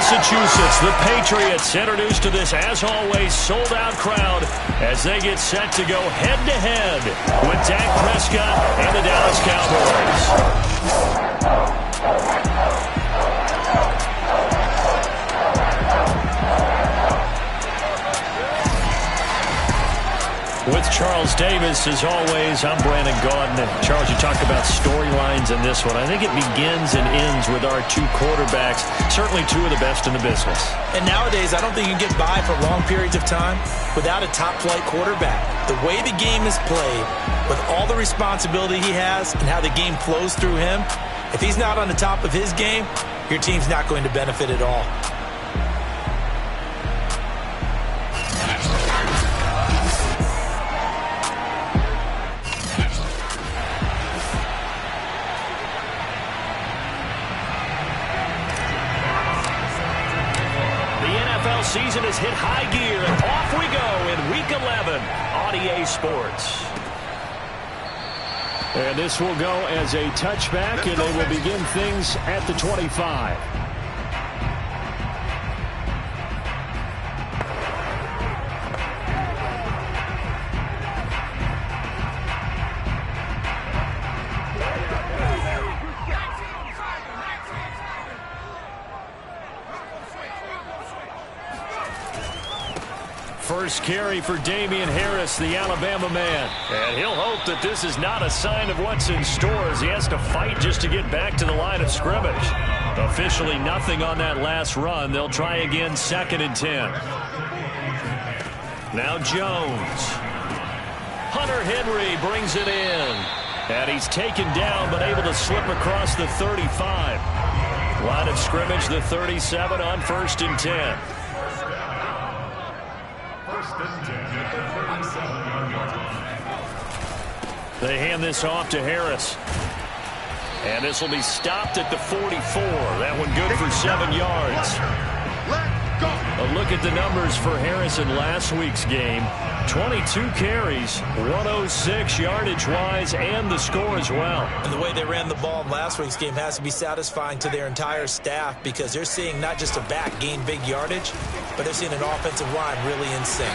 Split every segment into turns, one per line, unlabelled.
Massachusetts, the Patriots introduced to this, as always, sold-out crowd as they get set to go head-to-head with Dak Prescott and the Dallas Cowboys. With Charles Davis, as always, I'm Brandon Gaudin. And Charles, you talked about storylines in this one. I think it begins and ends with our two quarterbacks, certainly two of the best in the business.
And nowadays, I don't think you can get by for long periods of time without a top-flight quarterback. The way the game is played, with all the responsibility he has and how the game flows through him, if he's not on the top of his game, your team's not going to benefit at all.
Season has hit high gear, and off we go in Week 11 on EA Sports. And this will go as a touchback, and they will begin things at the 25. First carry for Damian Harris, the Alabama man. And he'll hope that this is not a sign of what's in store as he has to fight just to get back to the line of scrimmage. Officially nothing on that last run. They'll try again, 2nd and 10. Now Jones. Hunter Henry brings it in. And he's taken down but able to slip across the 35. Line of scrimmage, the 37 on 1st and 10. They hand this off to Harris. And this will be stopped at the 44. That one good for 7 yards. A look at the numbers for Harris in last week's game. 22 carries, 106 yardage-wise, and the score as well.
And the way they ran the ball in last week's game has to be satisfying to their entire staff because they're seeing not just a back gain big yardage, but they're seeing an offensive line really in sync.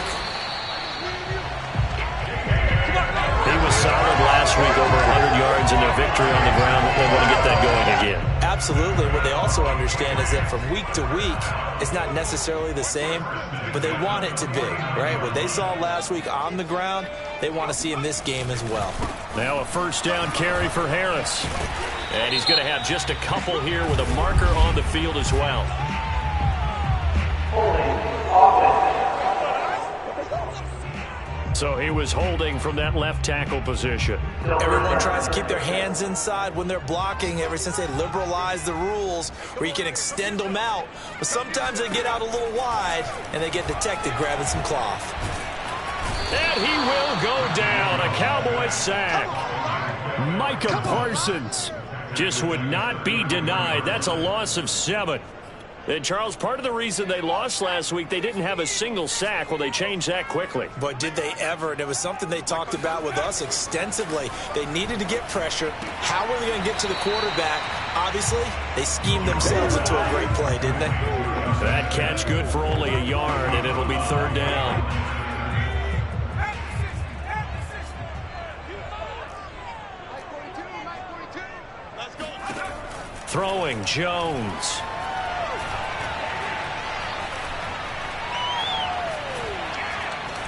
He was solid last week, over 100 yards in their victory on the ground. They want to get that going again.
Absolutely. What they also understand is that from week to week, it's not necessarily the same, but they want it to be, right? What they saw last week on the ground, they want to see in this game as well.
Now a first down carry for Harris. And he's going to have just a couple here with a marker on the field as well. So he was holding from that left tackle position.
Everyone tries to keep their hands inside when they're blocking ever since they liberalized the rules where you can extend them out. But sometimes they get out a little wide and they get detected grabbing some cloth.
And he will go down. A Cowboy sack. Micah Parsons just would not be denied. That's a loss of 7. And, Charles, part of the reason they lost last week, they didn't have a single sack. Well, they changed that quickly.
But did they ever? And it was something they talked about with us extensively. They needed to get pressure. How were they going to get to the quarterback? Obviously, they schemed themselves into a great play, didn't they?
That catch good for only a yard, and it'll be 3rd down. Throwing, Jones.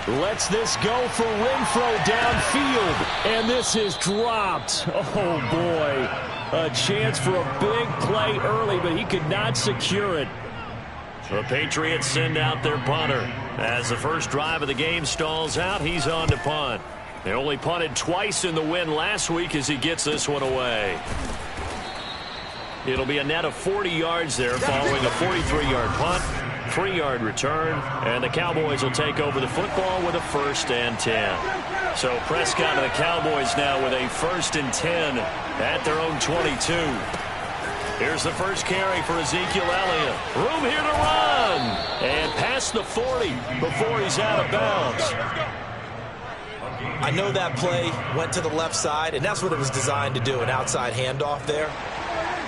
Lets this go for Renfro downfield. And this is dropped. Oh, boy. A chance for a big play early, but he could not secure it. The Patriots send out their punter. As the first drive of the game stalls out, he's on to punt. They only punted twice in the win last week as he gets this one away. It'll be a net of 40 yards there following a 43-yard punt. 3-yard return, and the Cowboys will take over the football with a 1st and 10. So Prescott and the Cowboys now with a 1st and 10 at their own 22. Here's the first carry for Ezekiel Elliott. Room here to run, and past the 40 before he's out of bounds.
I know that play went to the left side, and that's what it was designed to do, an outside handoff there.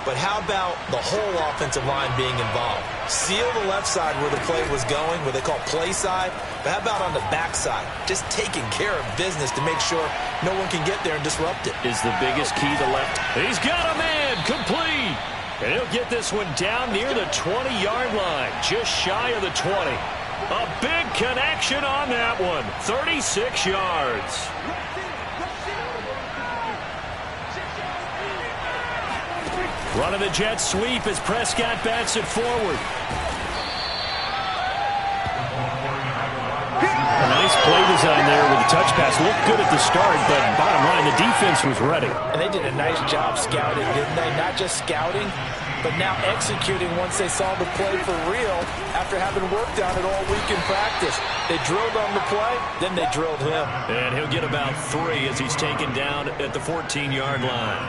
but how about the whole offensive line being involved? Seal the left side where the play was going, what they call play side, but how about on the back side? Just taking care of business to make sure no one can get there and disrupt it.
Is the biggest key the left. He's got a man, complete. And he'll get this one down near the 20-yard line, just shy of the 20. A big connection on that one, 36 yards. Running the jet sweep as Prescott bats it forward. A nice play design there with the touch pass. Looked good at the start, but bottom line, the defense was ready.
And they did a nice job scouting, didn't they? Not just scouting, but now executing once they saw the play for real after having worked on it all week in practice. They drilled on the play, then they drilled him.
And he'll get about 3 as he's taken down at the 14-yard line.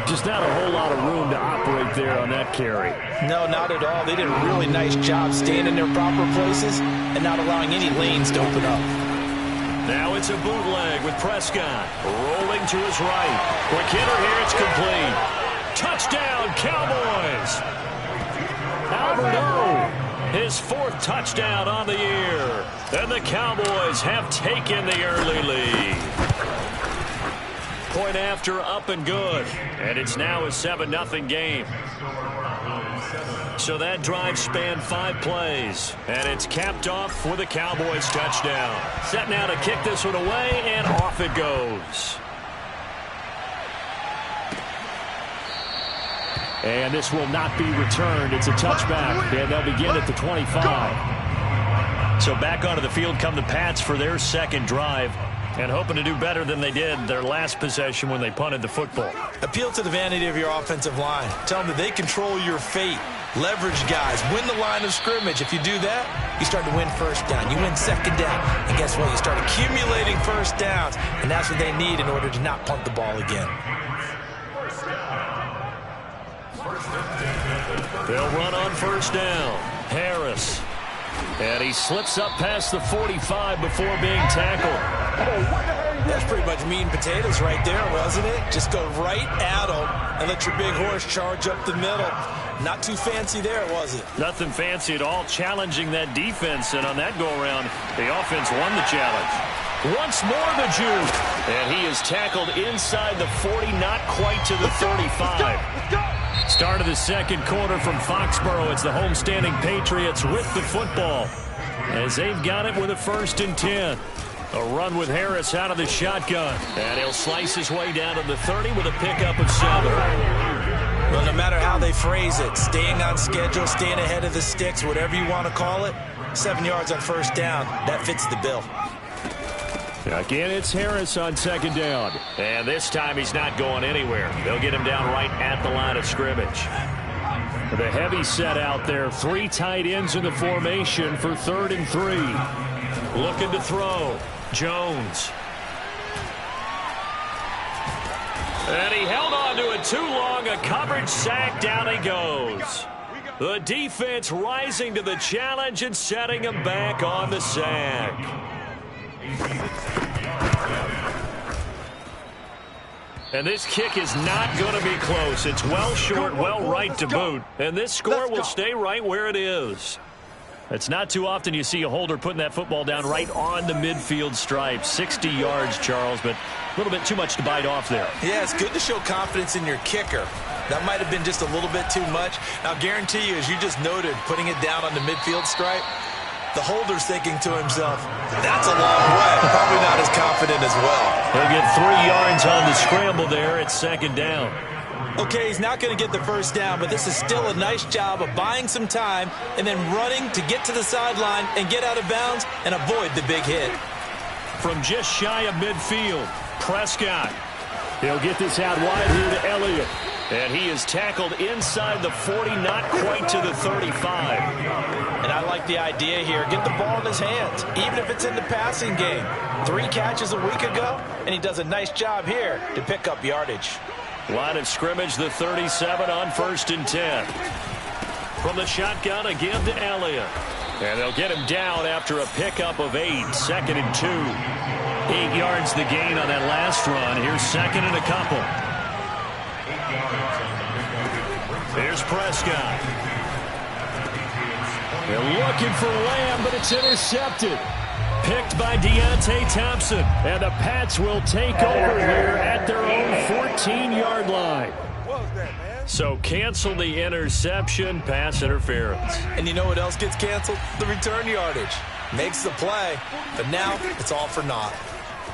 Just not a whole lot of room to operate there on that carry.
No, not at all. They did a really nice job staying in their proper places and not allowing any lanes to open up.
Now it's a bootleg with Prescott rolling to his right. Quick hitter here, it's complete. Touchdown, Cowboys! Alberto, his 4th touchdown on the year. And the Cowboys have taken the early lead. Point after, up and good. And it's now a 7-0 game. So that drive spanned 5 plays. And it's capped off with a Cowboys touchdown. Set now to kick this one away, and off it goes. And this will not be returned. It's a touchback, and they'll begin at the 25. So back onto the field come the Pats for their 2nd drive, and hoping to do better than they did their last possession when they punted the football.
Appeal to the vanity of your offensive line. Tell them that they control your fate. Leverage guys. Win the line of scrimmage. If you do that, you start to win 1st down. You win 2nd down. And guess what? You start accumulating 1st downs. And that's what they need in order to not punt the ball again.
They'll run on 1st down. Harris. And he slips up past the 45 before being tackled.
That's pretty much meat and potatoes right there, wasn't it? Just go right at them and let your big horse charge up the middle. Not too fancy there, was it?
Nothing fancy at all, challenging that defense. And on that go-around, the offense won the challenge. Once more the juke. And he is tackled inside the 40, not quite to the 35. Start of the 2nd quarter from Foxborough. It's the homestanding Patriots with the football, as they've got it with a 1st and 10. A run with Harris out of the shotgun. And he'll slice his way down to the 30 with a pickup of 7.
Well, no matter how they phrase it, staying on schedule, staying ahead of the sticks, whatever you want to call it, 7 yards on 1st down, that fits the bill.
Again, it's Harris on 2nd down. And this time he's not going anywhere. They'll get him down right at the line of scrimmage. The heavy set out there. 3 tight ends in the formation for 3rd and 3. Looking to throw. Jones. And he held on to it too long. A coverage sack. Down he goes. The defense rising to the challenge and setting him back on the sack. And this kick is not going to be close. It's well short, well right to boot. And this score will stay right where it is. It's not too often you see a holder putting that football down right on the midfield stripe. 60 yards, Charles, but a little bit too much to bite off there.
Yeah, it's good to show confidence in your kicker. That might have been just a little bit too much. I'll guarantee you, as you just noted, putting it down on the midfield stripe, the holder's thinking to himself, that's a long way. Probably not as confident as well.
He'll get 3 yards on the scramble there at 2nd down.
Okay, he's not going to get the 1st down, but this is still a nice job of buying some time and then running to get to the sideline and get out of bounds and avoid the big hit.
From just shy of midfield, Prescott. He'll get this out wide here to Elliott. And he is tackled inside the 40, not quite to the 35.
And I like the idea here. Get the ball in his hands, even if it's in the passing game. 3 catches a week ago, and he does a nice job here to pick up yardage.
Line of scrimmage, the 37 on 1st and 10. From the shotgun, again to Elliott. And they'll get him down after a pickup of 8, 2nd and 2. 8 yards the gain on that last run. Here's 2nd and a couple. Here's Prescott. They're looking for Lamb, but it's intercepted. Picked by Deontay Thompson. And the Pats will take over here at their own 14-yard line. So cancel the interception, pass interference.
And you know what else gets canceled? The return yardage. Makes the play, but now it's all for naught.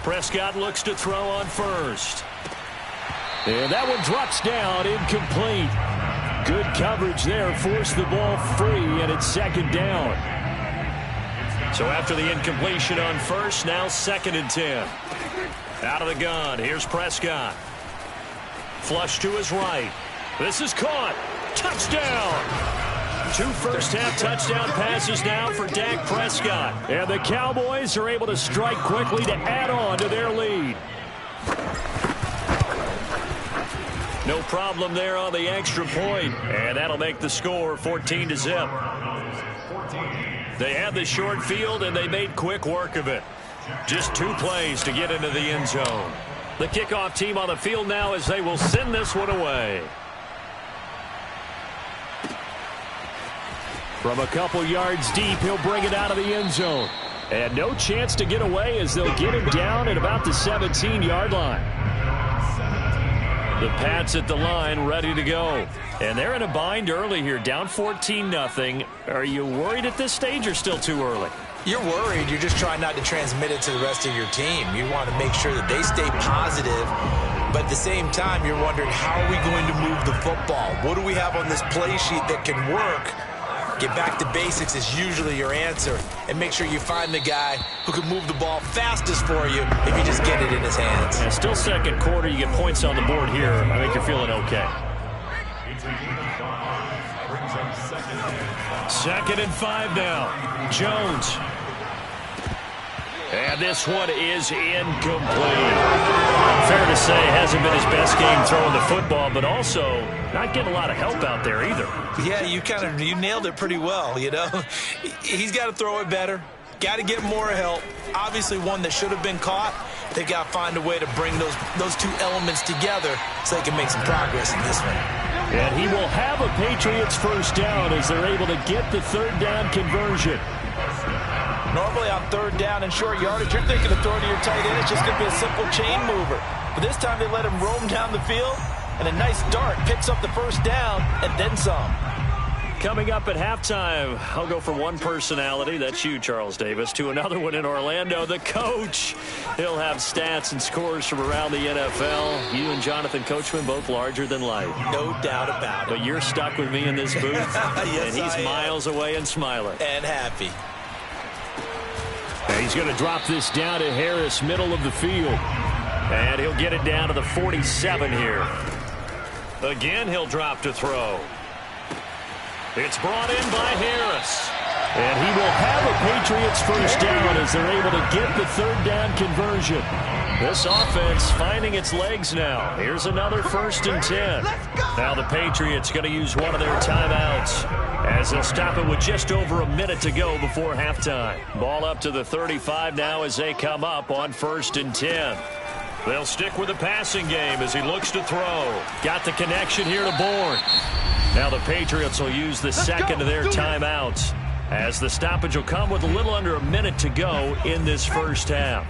Prescott looks to throw on first. And that one drops down, incomplete. Good coverage there, forced the ball free, and it's second down. So after the incompletion on first, now 2nd and 10. Out of the gun, here's Prescott. Flush to his right. This is caught. Touchdown. 2 first-half touchdown passes now for Dak Prescott. And the Cowboys are able to strike quickly to add on to their lead. No problem there on the extra point. And that'll make the score 14-0. They had the short field, and they made quick work of it. Just 2 plays to get into the end zone. The kickoff team on the field now as they will send this one away. From a couple yards deep, he'll bring it out of the end zone. And no chance to get away as they'll get him down at about the 17-yard line. The Pats at the line ready to go. And they're in a bind early here, down 14-0. Are you worried at this stage or still too early?
You're worried. You're just trying not to transmit it to the rest of your team. You want to make sure that they stay positive. But at the same time, you're wondering, how are we going to move the football? What do we have on this play sheet that can work? Get back to basics is usually your answer. And make sure you find the guy who can move the ball fastest for you if you just get it in his hands.
And still second quarter, you get points on the board here. I think you're feeling okay. 2nd and 5 now. Jones. And this one is incomplete. Fair to say, hasn't been his best game throwing the football, but also not getting a lot of help out there either.
Yeah, you nailed it pretty well, you know. He's got to throw it better. Got to get more help. Obviously one that should have been caught. They've got to find a way to bring those 2 elements together so they can make some progress in this one.
And he will have a Patriots first down as they're able to get the 3rd down conversion.
Normally on 3rd down and short yardage, you're thinking of throwing to your tight end. It's just going to be a simple chain mover. But this time they let him roam down the field, and a nice dart picks up the first down and then some.
Coming up at halftime, I'll go from one personality, that's you, Charles Davis, to another one in Orlando, the coach. He'll have stats and scores from around the NFL. You and Jonathan Coachman, both larger than life.
No doubt about it.
But you're stuck with me in this booth,
yes,
and he's miles away and smiling.
And happy.
And he's going to drop this down to Harris, middle of the field. And he'll get it down to the 47 here. Again, he'll drop to throw. It's brought in by Harris. And he will have a Patriots first down as they're able to get the 3rd down conversion. This offense finding its legs now. Here's another 1st and 10. Now the Patriots going to use one of their timeouts as they'll stop it with just over a minute to go before halftime. Ball up to the 35 now as they come up on 1st and 10. They'll stick with the passing game as he looks to throw. Got the connection here to Bourne. Now the Patriots will use the 2nd of their timeouts as the stoppage will come with a little under a minute to go in this first half.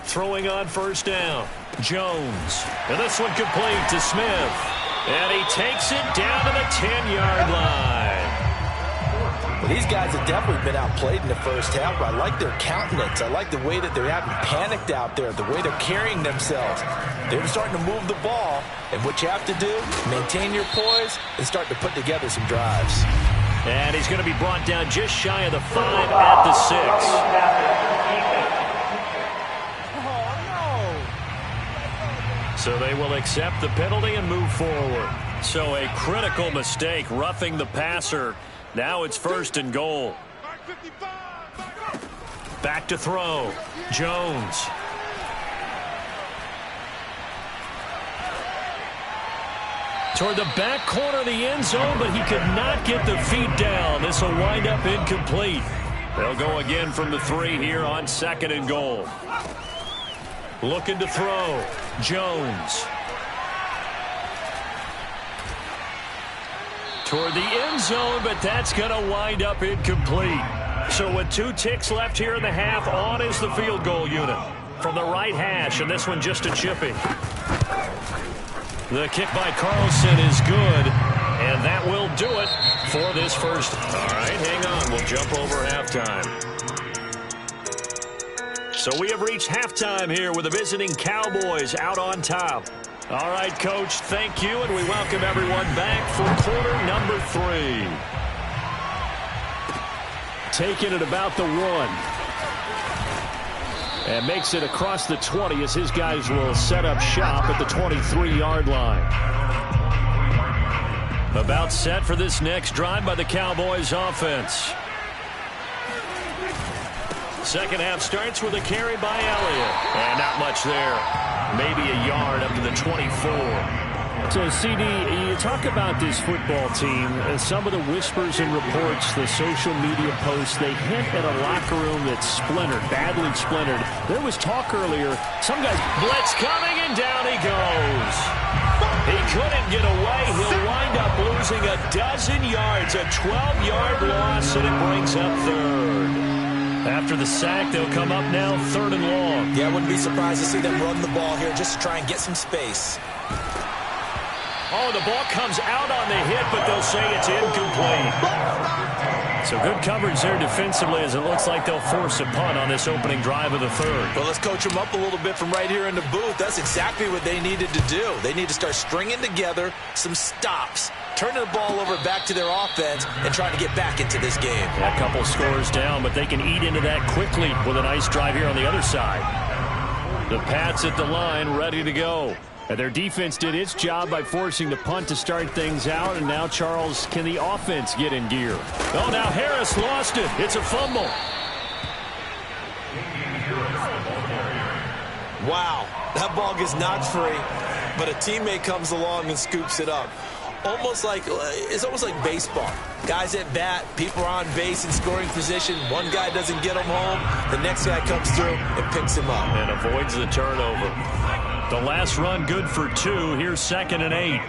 Throwing on 1st down, Jones. And this one complete to Smith. And he takes it down to the 10-yard line.
Well, these guys have definitely been outplayed in the first half, but I like their countenance. I like the way that they're having panicked out there, the way they're carrying themselves. They're starting to move the ball, and what you have to do, maintain your poise and start to put together some drives.
And he's going to be brought down just shy of the 5 at the 6. So they will accept the penalty and move forward. So a critical mistake, roughing the passer. Now it's 1st and goal. Back to throw. Jones. Toward the back corner of the end zone, but he could not get the feet down. This will wind up incomplete. They'll go again from the 3 here on 2nd and goal. Looking to throw. Jones. Toward the end zone, but that's going to wind up incomplete. So with 2 ticks left here in the half, on is the field goal unit. From the right hash, and this one just a chippy. The kick by Carlson is good, and that will do it for this first. All right, hang on. We'll jump over halftime. So we have reached halftime here with the visiting Cowboys out on top. All right, Coach, thank you, and we welcome everyone back for quarter number 3. Taking it about the 1. And makes it across the 20 as his guys will set up shop at the 23-yard line. About set for this next drive by the Cowboys offense. Second half starts with a carry by Elliott. And not much there. Maybe a yard up to the 24.
So, CD, you talk about this football team, some of the whispers and reports, the social media posts, they hint at a locker room that's splintered, badly splintered. There was talk earlier, some guys...
Blitz coming, and down he goes. He couldn't get away. He'll wind up losing a dozen yards, a 12-yard loss, and it brings up third. After the sack, they'll come up now 3rd and long.
Yeah, I wouldn't be surprised to see them run the ball here just to try and get some space.
Oh, the ball comes out on the hit, but they'll say it's incomplete. So good coverage there defensively as it looks like they'll force a punt on this opening drive of the 3rd.
Well, let's coach them up a little bit from right here in the booth. That's exactly what they needed to do. They need to start stringing together some stops, turning the ball over back to their offense, and trying to get back into this game.
A couple scores down, but they can eat into that quickly with a nice drive here on the other side. The Pats at the line, ready to go. And their defense did its job by forcing the punt to start things out. And now, Charles, can the offense get in gear? Oh, now Harris lost it. It's a fumble.
Wow, that ball gets knocked free, but a teammate comes along and scoops it up. It's almost like baseball. Guys at bat, people are on base in scoring position. One guy doesn't get him home. The next guy comes through and picks him up.
And avoids the turnover. The last run good for 2. Here's 2nd and 8.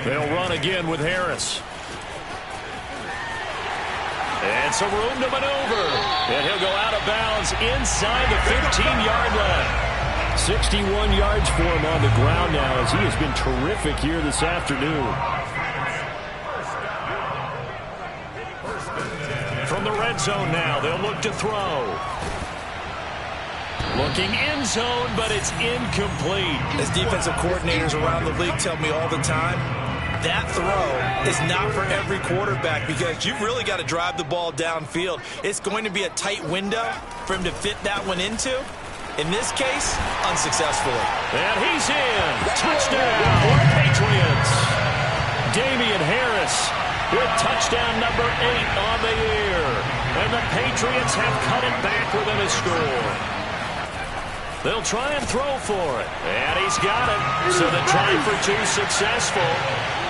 They'll run again with Harris. And some room to maneuver. And he'll go out of bounds inside the 15-yard line.
61 yards for him on the ground now as he has been terrific here this afternoon.
From the red zone now, they'll look to throw. Looking end zone, but it's incomplete.
As defensive coordinators around the league tell me all the time, that throw is not for every quarterback because you've really got to drive the ball downfield. It's going to be a tight window for him to fit that one into. In this case, unsuccessfully.
And he's in. Touchdown, Patriots. Damian Harris with touchdown number 8 on the year. And the Patriots have cut it back within a score. They'll try and throw for it. And he's got it. So the try for 2 successful.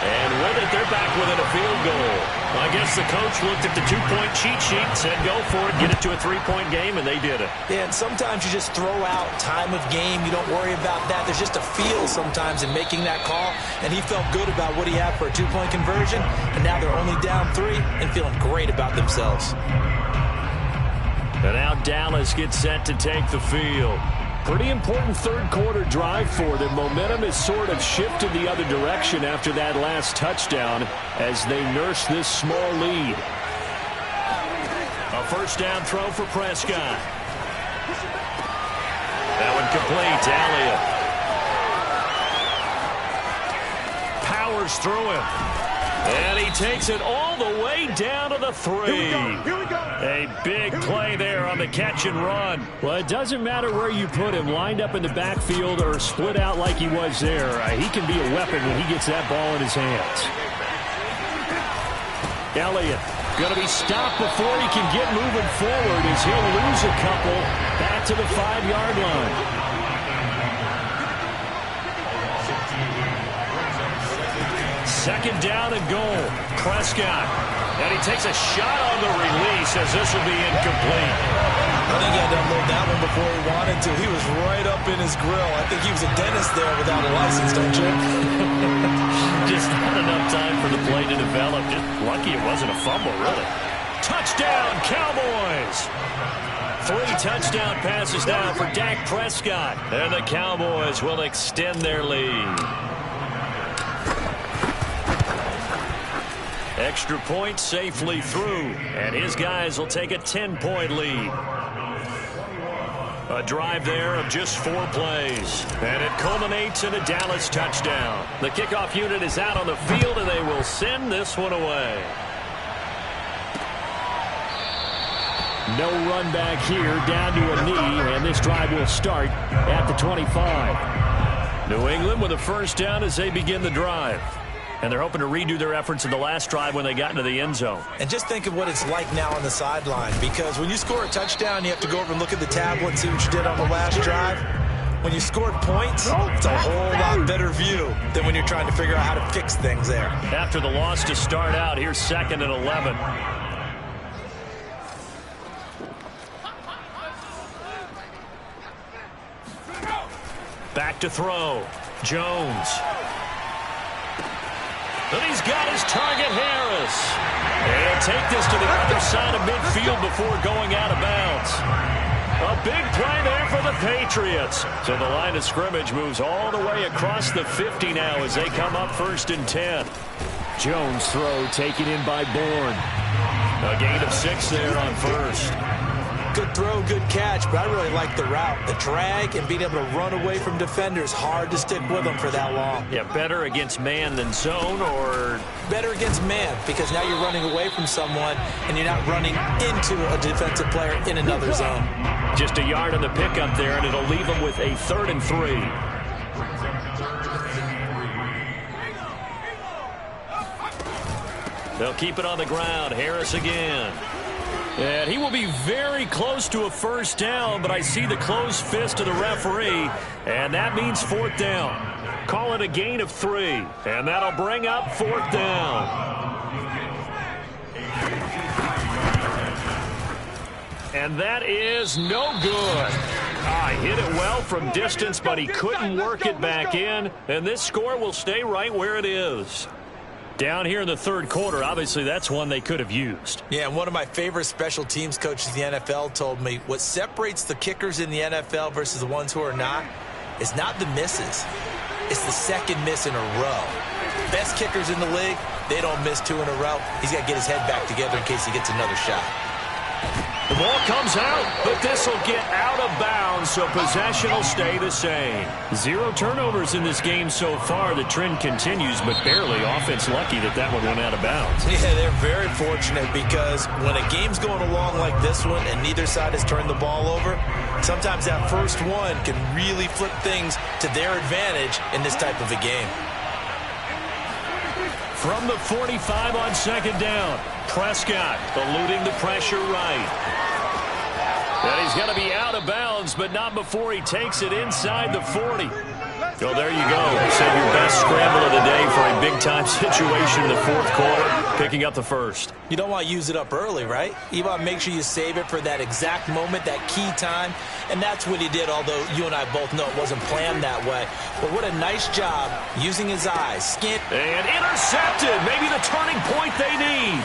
And with it, they're back within a field goal. I guess the coach looked at the 2-point cheat sheet and said, go for it, get it to a 3-point game, and they did it.
Yeah, and sometimes you just throw out time of game. You don't worry about that. There's just a feel sometimes in making that call. And he felt good about what he had for a 2-point conversion. And now they're only down 3 and feeling great about themselves.
And now Dallas gets set to take the field.
Pretty important 3rd quarter drive for them. Momentum has sort of shifted the other direction after that last touchdown as they nurse this small lead.
A first down throw for Prescott. That one complete to Elliott. Powers through him. And he takes it all the way down to the 3.
Here we go.
A big play there on the catch and run.
Well, it doesn't matter where you put him, lined up in the backfield or split out like he was there. He can be a weapon when he gets that ball in his hands.
Elliott going to be stopped before he can get moving forward as he'll lose a couple back to the 5-yard line. Second down and goal. Prescott. And he takes a shot on the release as this will be incomplete.
I think he had to unload that one before he wanted to. He was right up in his grill. I think he was a dentist there without a license, don't you?
Just not enough time for the play to develop. Just lucky it wasn't a fumble, really. Touchdown, Cowboys! 3 touchdown passes now for Dak Prescott. And the Cowboys will extend their lead. Extra point safely through. And his guys will take a 10-point lead. A drive there of just 4 plays. And it culminates in a Dallas touchdown. The kickoff unit is out on the field, and they will send this one away.
No run back here, down to a knee, and this drive will start at the 25.
New England with a first down as they begin the drive. And they're hoping to redo their efforts in the last drive when they got into the end zone.
And just think of what it's like now on the sideline, because when you score a touchdown, you have to go over and look at the tablet and see what you did on the last drive. When you scored points, it's a whole lot better view than when you're trying to figure out how to fix things there.
After the loss to start out, here's 2nd and 11. Back to throw. Jones. And he's got his target, Harris. And take this to the other side of midfield before going out of bounds. A big play there for the Patriots. So the line of scrimmage moves all the way across the 50 now as they come up 1st and 10.
Jones throw taken in by Bourne.
A gain of 6 there on 1st.
Good throw, good catch, but I really like the route. The drag and being able to run away from defenders, hard to stick with them for that long.
Yeah, better against man than zone, or?
Better against man, because now you're running away from someone and you're not running into a defensive player in another zone.
Just a yard on the pickup there, and it'll leave them with a 3rd and 3. They'll keep it on the ground. Harris again. And he will be very close to a first down, but I see the closed fist of the referee, and that means 4th down. Call it a gain of 3, and that'll bring up 4th down. And that is no good. Hit it well from distance, but he couldn't work it back in, and this score will stay right where it is. Down here in the 3rd quarter, obviously that's one they could have used.
Yeah, and one of my favorite special teams coaches in the NFL told me what separates the kickers in the NFL versus the ones who are not is not the misses. It's the 2nd miss in a row. Best kickers in the league, they don't miss 2 in a row. He's got to get his head back together in case he gets another shot.
The ball comes out, but this will get out of bounds, so possession will stay the same.
0 turnovers in this game so far. The trend continues, but barely. Offense lucky that one went out of bounds.
Yeah, they're very fortunate, because when a game's going along like this one and neither side has turned the ball over, sometimes that first one can really flip things to their advantage in this type of a game.
From the 45 on 2nd down, Prescott eluding the pressure right.
And he's going to be out of bounds, but not before he takes it inside the 40. So there you go. Save your best scramble of the day for a big-time situation in the 4th quarter, picking up the 1st.
You don't want to use it up early, right? You want to make sure you save it for that exact moment, that key time, and that's what he did, although you and I both know it wasn't planned that way. But what a nice job using his eyes.
And intercepted. Maybe the turning point they need.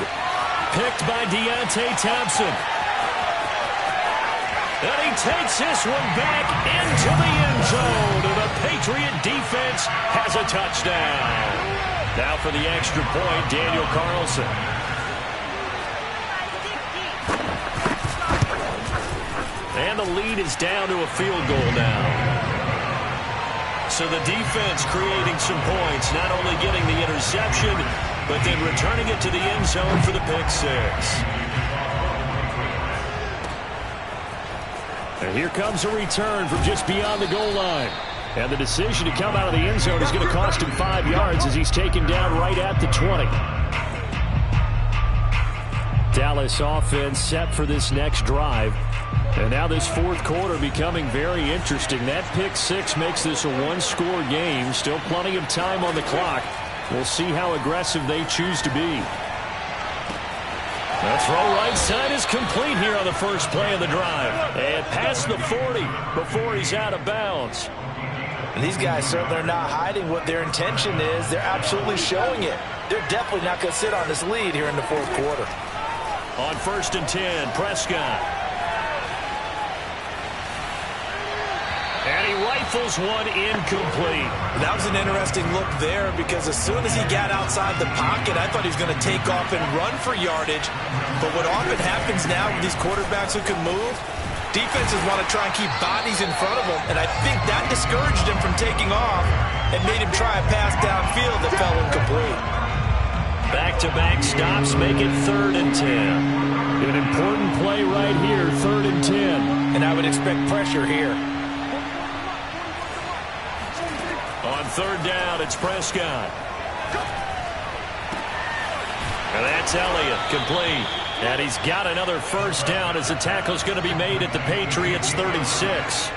Picked by Deontay Thompson.
And he takes this one back into the end zone. And the Patriot defense has a touchdown. Now for the extra point, Daniel Carlson. And the lead is down to a field goal now. So the defense creating some points, not only getting the interception, but then returning it to the end zone for the pick 6.
And here comes a return from just beyond the goal line. And the decision to come out of the end zone is going to cost him 5 yards as he's taken down right at the 20. Dallas offense set for this next drive. And now this 4th quarter becoming very interesting. That pick 6 makes this a 1-score game. Still plenty of time on the clock. We'll see how aggressive they choose to be.
The throw right side is complete here on the first play of the drive. And past the 40 before he's out of bounds.
And these guys certainly are not hiding what their intention is. They're absolutely showing it. They're definitely not going to sit on this lead here in the fourth quarter.
On 1st and 10, Prescott. And he rifles one incomplete.
That was an interesting look there because as soon as he got outside the pocket, I thought he was going to take off and run for yardage. But what often happens now with these quarterbacks who can move, defenses want to try and keep bodies in front of them. And I think that discouraged him from taking off and made him try a pass downfield that fell incomplete.
Back-to-back stops make it 3rd and 10.
An important play right here, 3rd and 10.
And I would expect pressure here.
On 3rd down, it's Prescott. And that's Elliott, complete. And he's got another 1st down as the tackle's going to be made at the Patriots' 36.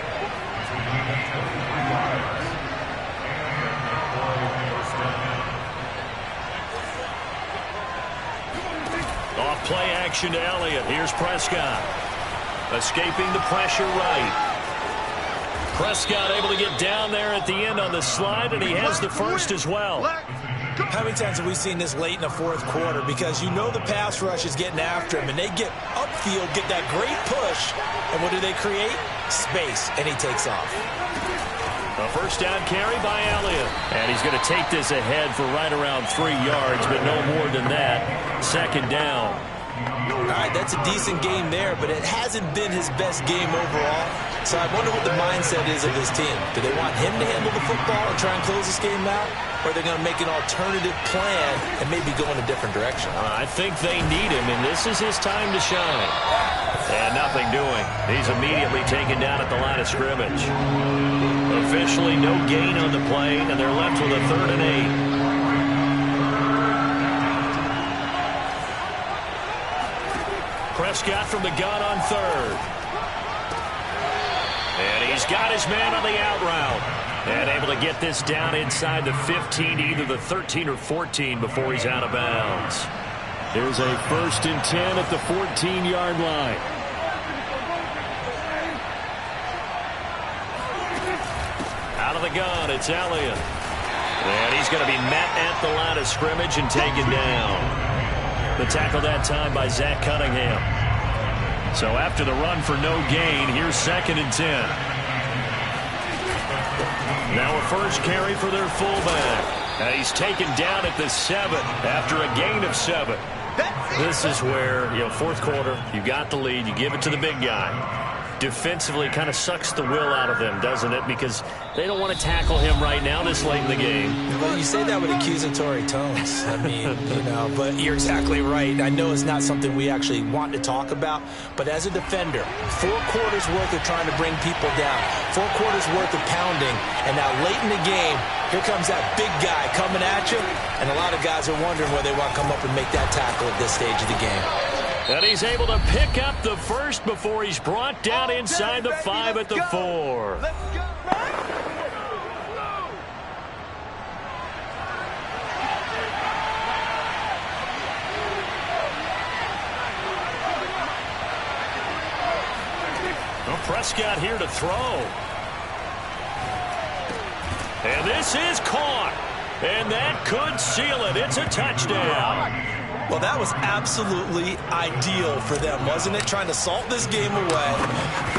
Off play action to Elliott. Here's Prescott. Escaping the pressure right. Prescott able to get down there at the end on the slide, and he has the 1st as well.
How many times have we seen this late in the fourth quarter? Because you know the pass rush is getting after him, and they get upfield, get that great push, and what do they create? Space, and he takes off.
A 1st down carry by Elliott. And he's going to take this ahead for right around 3 yards, but no more than that. 2nd down.
All right, that's a decent game there, but it hasn't been his best game overall. So I wonder what the mindset is of this team. Do they want him to handle the football and try and close this game out? Or are they going to make an alternative plan and maybe go in a different direction?
I think they need him, and this is his time to shine. And nothing doing. He's immediately taken down at the line of scrimmage. Officially no gain on the play, and they're left with a 3rd and 8. Prescott from the gun on 3rd. And he's got his man on the out route. And able to get this down inside the 15, either the 13 or 14 before he's out of bounds.
There's a 1st and 10 at the 14-yard line.
Out of the gun, it's Elliott. And he's going to be met at the line of scrimmage and taken down. The tackle that time by Zach Cunningham. So after the run for no gain, here's 2nd and 10. Now a 1st carry for their fullback. And he's taken down at the 7 after a gain of 7. This is where, fourth quarter, you got the lead, you give it to the big guy. Defensively kind of sucks the will out of them, doesn't it? Because they don't want to tackle him right now this late in the game.
Well, you say that with accusatory tones. I mean, but you're exactly right. I know it's not something we actually want to talk about, but as a defender, 4 quarters worth of trying to bring people down, 4 quarters worth of pounding, and now late in the game, here comes that big guy coming at you, and a lot of guys are wondering whether they want to come up and make that tackle at this stage of the game.
And he's able to pick up the 1st before he's brought down inside the 5 at the 4. Well, Prescott here to throw. And this is caught. And that could seal it. It's a touchdown.
Well, that was absolutely ideal for them, wasn't it? Trying to salt this game away.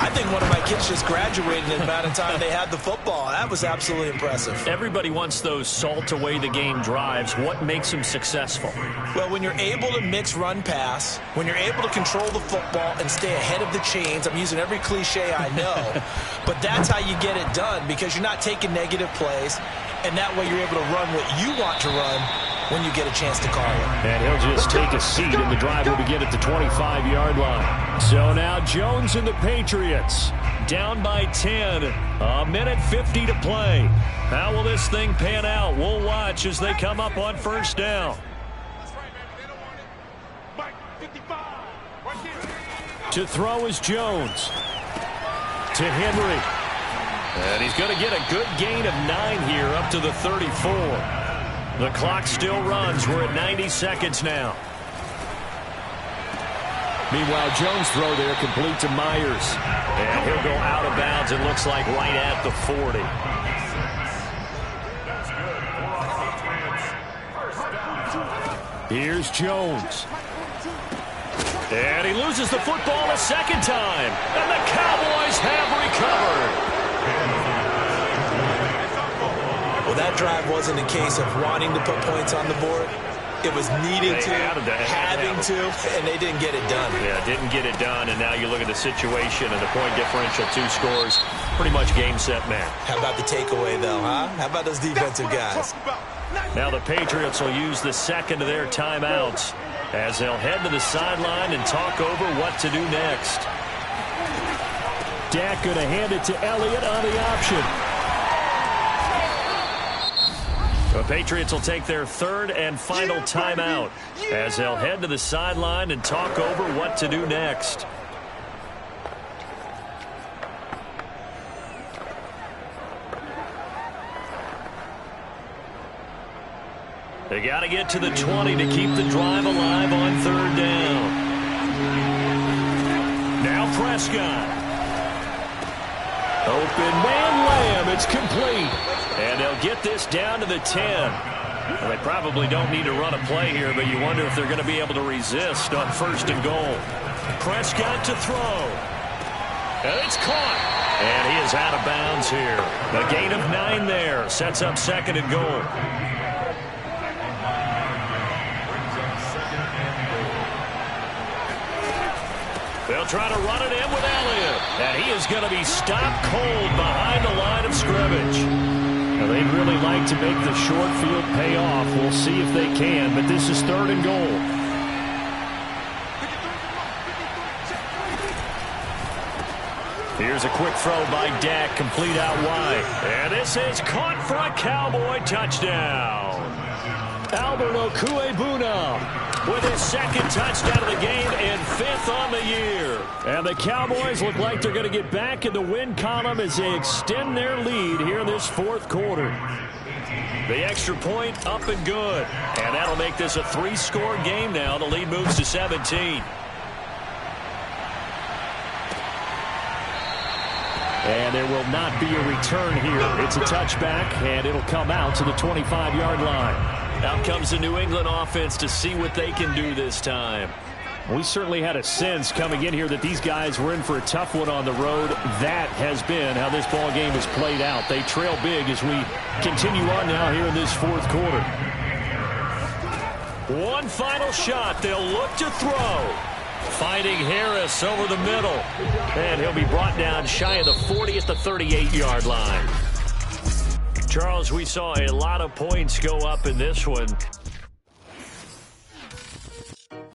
I think one of my kids just graduated in the amount of time they had the football. That was absolutely impressive.
Everybody wants those salt away the game drives. What makes them successful?
Well, when you're able to mix run-pass, when you're able to control the football and stay ahead of the chains, I'm using every cliche I know, but that's how you get it done because you're not taking negative plays, and that way you're able to run what you want to run when you get a chance to call it.
And he'll just take a seat, and the drive will begin at the 25-yard line. So now Jones and the Patriots down by 10. A minute 50 to play. How will this thing pan out? We'll watch as they come up on 1st down. To throw is Jones. To Henry. And he's going to get a good gain of 9 here up to the 34. The clock still runs. We're at 90 seconds now. Meanwhile, Jones' throw there complete to Myers.
And he'll go out of bounds, it looks like, right at the 40.
Here's Jones.
And he loses the football a second time. And the Cowboys have recovered.
Well, that drive wasn't a case of wanting to put points on the board. It was needing to, having to, and they didn't get it done.
Yeah, didn't get it done, and now you look at the situation and the point differential, 2 scores, pretty much game, set, match.
How about the takeaway, though, huh? How about those defensive guys?
Now the Patriots will use the second of their timeouts as they'll head to the sideline and talk over what to do next.
Dak going to hand it to Elliott on the option.
The Patriots will take their third and final timeout as they'll head to the sideline and talk over what to do next. They got to get to the 20 to keep the drive alive on third down. Now Prescott.
Open man Lamb. It's complete.
And they'll get this down to the 10. Well, they probably don't need to run a play here, but you wonder if they're going to be able to resist on first and goal. Prescott to throw. And it's caught. And he is out of bounds here. A gain of 9 there. Sets up second and goal. They'll try to run it in with Elliott. And he is going to be stopped cold behind the line of scrimmage.
Now, they'd really like to make the short field pay off. We'll see if they can, but this is third and goal.
Here's a quick throw by Dak, complete out wide. And this is caught for a Cowboy touchdown.
Albert Okwuegbuna
with his second touchdown of the game and 5th on the year.
And the Cowboys look like they're going to get back in the win column as they extend their lead here in this fourth quarter.
The extra point up and good. And that'll make this a 3-score game now. The lead moves to 17.
And there will not be a return here. It's a touchback, and it'll come out to the 25-yard line.
Out comes the New England offense to see what they can do this time.
We certainly had a sense coming in here that these guys were in for a tough one on the road. That has been how this ball game has played out. They trail big as we continue on now here in this fourth quarter.
One final shot. They'll look to throw. Finding Harris over the middle. And he'll be brought down shy of the 40 at the 38-yard line. Charles, we saw a lot of points go up in this one.